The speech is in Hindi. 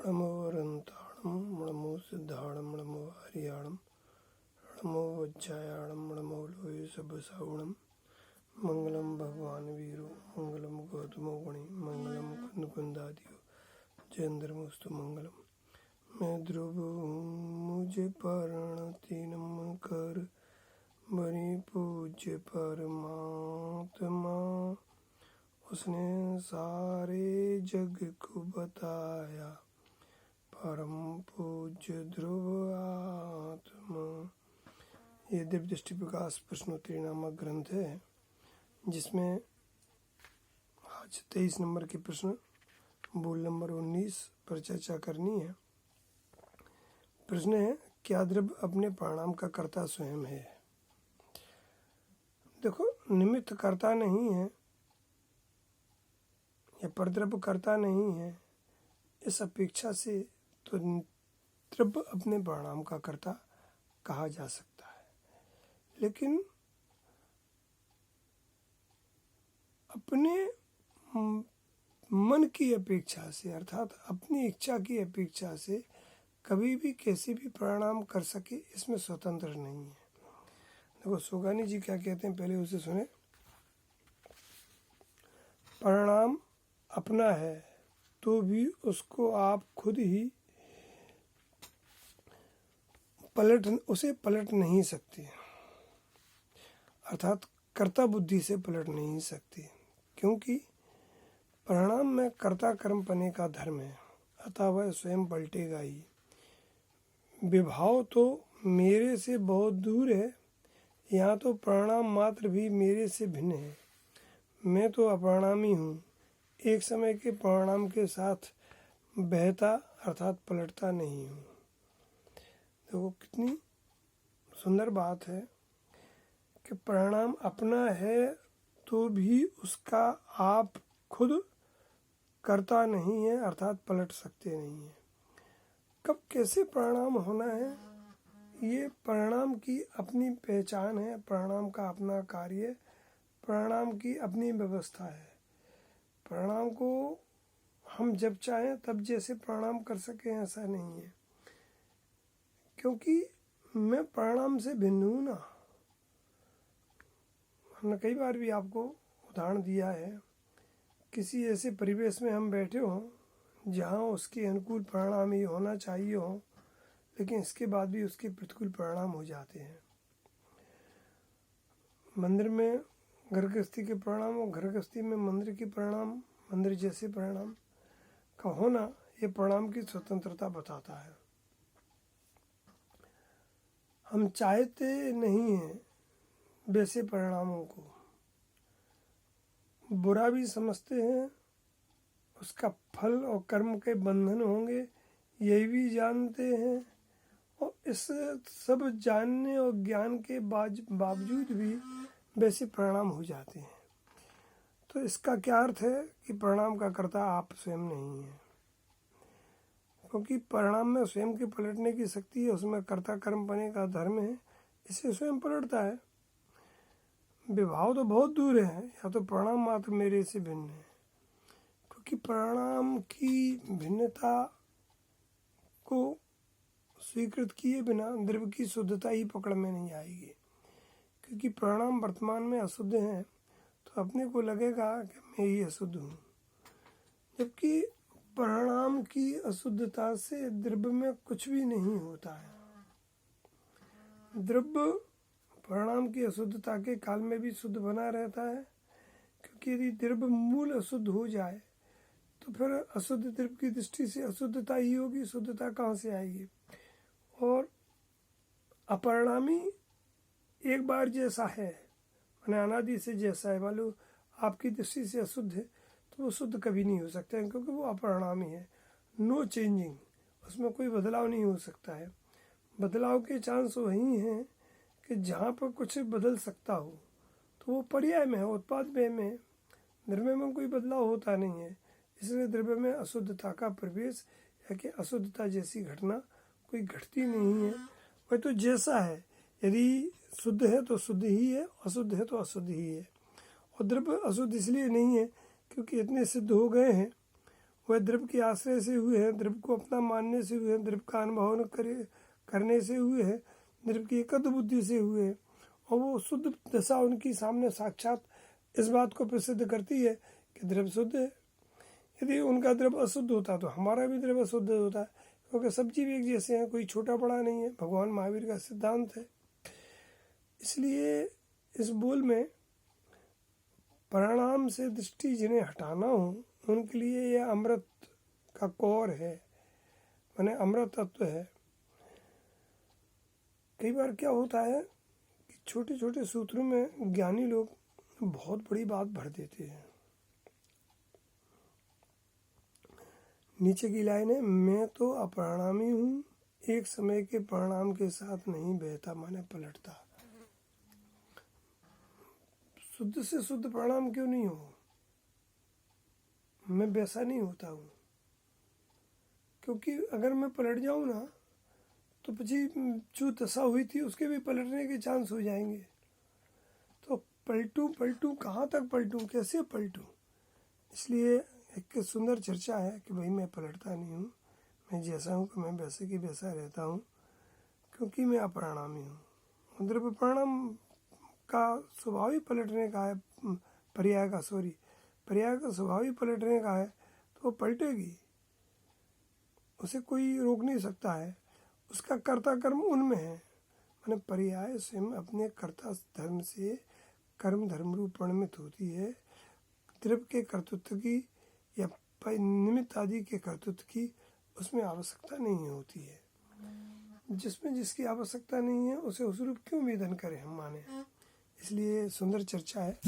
णमो अरन्ताणं णमो सिद्धाणं णमो हरियाणं णमो वज्रायाणं णमो लोहे सब्बसावणं मंगलम भगवान वीरो मंगलम गौतमो गुणी मंगलम कुंदकुंदादियो जयन्द्रमस्तु मंगलम। मैं ध्रुव हूँ मुझे परिणतिनम कर बड़ी पूज्य परमात्मा, उसने सारे जग को बताया परम पूज्य ध्रुव आत्मा। ये दिव्य दृष्टि प्रकाश प्रश्नोत्तरी नामक ग्रंथ है जिसमें आज 23 नंबर के प्रश्न बोल नंबर 19 पर चर्चा करनी है। प्रश्न है, क्या द्रव्य अपने परिणाम का कर्ता स्वयं है? देखो, निमित्त कर्ता नहीं है या परद्रव्य कर्ता नहीं है, इस अपेक्षा से तो द्रव्य अपने परिणाम का कर्ता कहा जा सकता है। लेकिन अपने मन की अपेक्षा से अर्थात अपनी इच्छा की अपेक्षा से कभी भी कैसे भी परिणाम कर सके, इसमें स्वतंत्र नहीं है। देखो सोगानी जी क्या कहते हैं, पहले उसे सुने। परिणाम अपना है तो भी उसको आप खुद ही उसे पलट नहीं सकते, अर्थात कर्ता बुद्धि से पलट नहीं सकते, क्योंकि परिणाम में कर्ता कर्म पने का धर्म है, अतः वह स्वयं पलटेगा ही। विभाव तो मेरे से बहुत दूर है, यहाँ तो परिणाम मात्र भी मेरे से भिन्न है। मैं तो अपरिणामी हूँ, एक समय के परिणाम के साथ बहता अर्थात पलटता नहीं हूँ। देखो कितनी सुंदर बात है कि परिणाम अपना है तो भी उसका आप खुद करता नहीं है, अर्थात पलट सकते नहीं है। कब कैसे परिणाम होना है, ये परिणाम की अपनी पहचान है, परिणाम का अपना कार्य, परिणाम की अपनी व्यवस्था है। परिणाम को हम जब चाहें तब जैसे परिणाम कर सकें ऐसा नहीं है, क्योंकि मैं परिणाम से भिन्न हूँ ना। हमने कई बार भी आपको उदाहरण दिया है, किसी ऐसे परिवेश में हम बैठे हों जहाँ उसके अनुकूल परिणाम ही होना चाहिए हो, लेकिन इसके बाद भी उसके प्रतिकूल परिणाम हो जाते हैं। मंदिर में घर गृहस्थी के परिणाम और घर गृहस्थी में मंदिर के परिणाम, मंदिर जैसे परिणाम का होना, ये परिणाम की स्वतंत्रता बताता है। हम चाहते नहीं हैं वैसे परिणामों को, बुरा भी समझते हैं, उसका फल और कर्म के बंधन होंगे यही भी जानते हैं, और इस सब जानने और ज्ञान के बावजूद भी वैसे परिणाम हो जाते हैं। तो इसका क्या अर्थ है कि परिणाम का कर्ता आप स्वयं नहीं है, क्योंकि परिणाम में स्वयं के पलटने की शक्ति है, उसमें कर्ता कर्म पने का धर्म है, इससे स्वयं पलटता है। विभाव तो बहुत दूर है, या तो परिणाम मात्र मेरे से भिन्न है, क्योंकि परिणाम की भिन्नता को स्वीकृत किए बिना द्रव्य की शुद्धता ही पकड़ में नहीं आएगी। क्योंकि परिणाम वर्तमान में अशुद्ध हैं तो अपने को लगेगा कि मैं ही अशुद्ध हूँ, जबकि परिणाम की अशुद्धता से द्रव्य में कुछ भी नहीं होता है। द्रव्य परिणाम की अशुद्धता के काल में भी शुद्ध बना रहता है, क्योंकि यदि द्रव्य मूल अशुद्ध हो जाए तो फिर अशुद्ध द्रव्य की दृष्टि से अशुद्धता ही होगी, शुद्धता कहाँ से आएगी। और अपरिणामी एक बार जैसा है, मैंने अनादि से जैसा है, मालूम आपकी दृष्टि से अशुद्ध है तो वो शुद्ध कभी नहीं हो सकता है, क्योंकि वो अपरिणामी है, नो चेंजिंग, उसमें कोई बदलाव नहीं हो सकता है। बदलाव के चांस वही हैं कि जहाँ पर कुछ बदल सकता हो तो वो पर्याय में है, उत्पाद व्यय में। द्रव्य में कोई बदलाव होता नहीं है, इसलिए द्रव्य में अशुद्धता का प्रवेश या कि अशुद्धता जैसी घटना कोई घटती नहीं है। वह तो जैसा है, यदि शुद्ध है तो शुद्ध ही है, अशुद्ध है तो अशुद्ध ही है। और द्रव्य अशुद्ध इसलिए नहीं है क्योंकि इतने सिद्ध हो गए हैं, वह द्रव्य के आश्रय से हुए हैं, द्रव्य को अपना मानने से हुए हैं, द्रव्य का अनुभव करने से हुए हैं, द्रव्य की एकत्र बुद्धि से हुए हैं। और वो शुद्ध दशा उनकी सामने साक्षात इस बात को प्रसिद्ध करती है कि द्रव्य शुद्ध है। यदि उनका द्रव्य अशुद्ध होता तो हमारा भी द्रव्य अशुद्ध होता, क्योंकि सब जीव एक जैसे हैं, कोई छोटा बड़ा नहीं है। भगवान महावीर का सिद्धांत है। इसलिए इस बोल में परिणाम से दृष्टि जिन्हें हटाना हो उनके लिए यह अमृत का कौर है, माने अमृत तत्व है। कई बार क्या होता है कि छोटे छोटे सूत्रों में ज्ञानी लोग बहुत बड़ी बात भर देते हैं। नीचे की लाइन है, मैं तो अपरिणामी हूँ, एक समय के परिणाम के साथ नहीं बहता, माने पलटता। शुद्ध से शुद्ध परिणाम क्यों नहीं हो? मैं वैसा नहीं होता हूँ, क्योंकि अगर मैं पलट जाऊँ ना तो पची जो दशा हुई थी उसके भी पलटने के चांस हो जाएंगे। तो पलटूं कहाँ तक पलटूं, कैसे पलटूं? इसलिए एक सुंदर चर्चा है कि भाई मैं पलटता नहीं हूँ, मैं जैसा हूँ कि मैं वैसे की वैसा रहता हूँ, क्योंकि मैं अपरिणामी हूँ। द्रव्य परिणाम का स्वभाव ही पलटने का है, पर्याय का स्वभाव ही पलटने का है, तो वो पलटेगी, उसे कोई रोक नहीं सकता है। उसका कर्ता कर्म उनमें है, माने पर्याय स्वयं अपने कर्ता धर्म से कर्म धर्म रूप परिणमित होती है। द्रव्य के कर्तृत्व की या निमित्त आदि के कर्तृत्व की उसमें आवश्यकता नहीं होती है। जिसमें जिसकी आवश्यकता नहीं है उसे उस रूप क्यों वेदन करें हम माने। इसलिए सुंदर चर्चा है।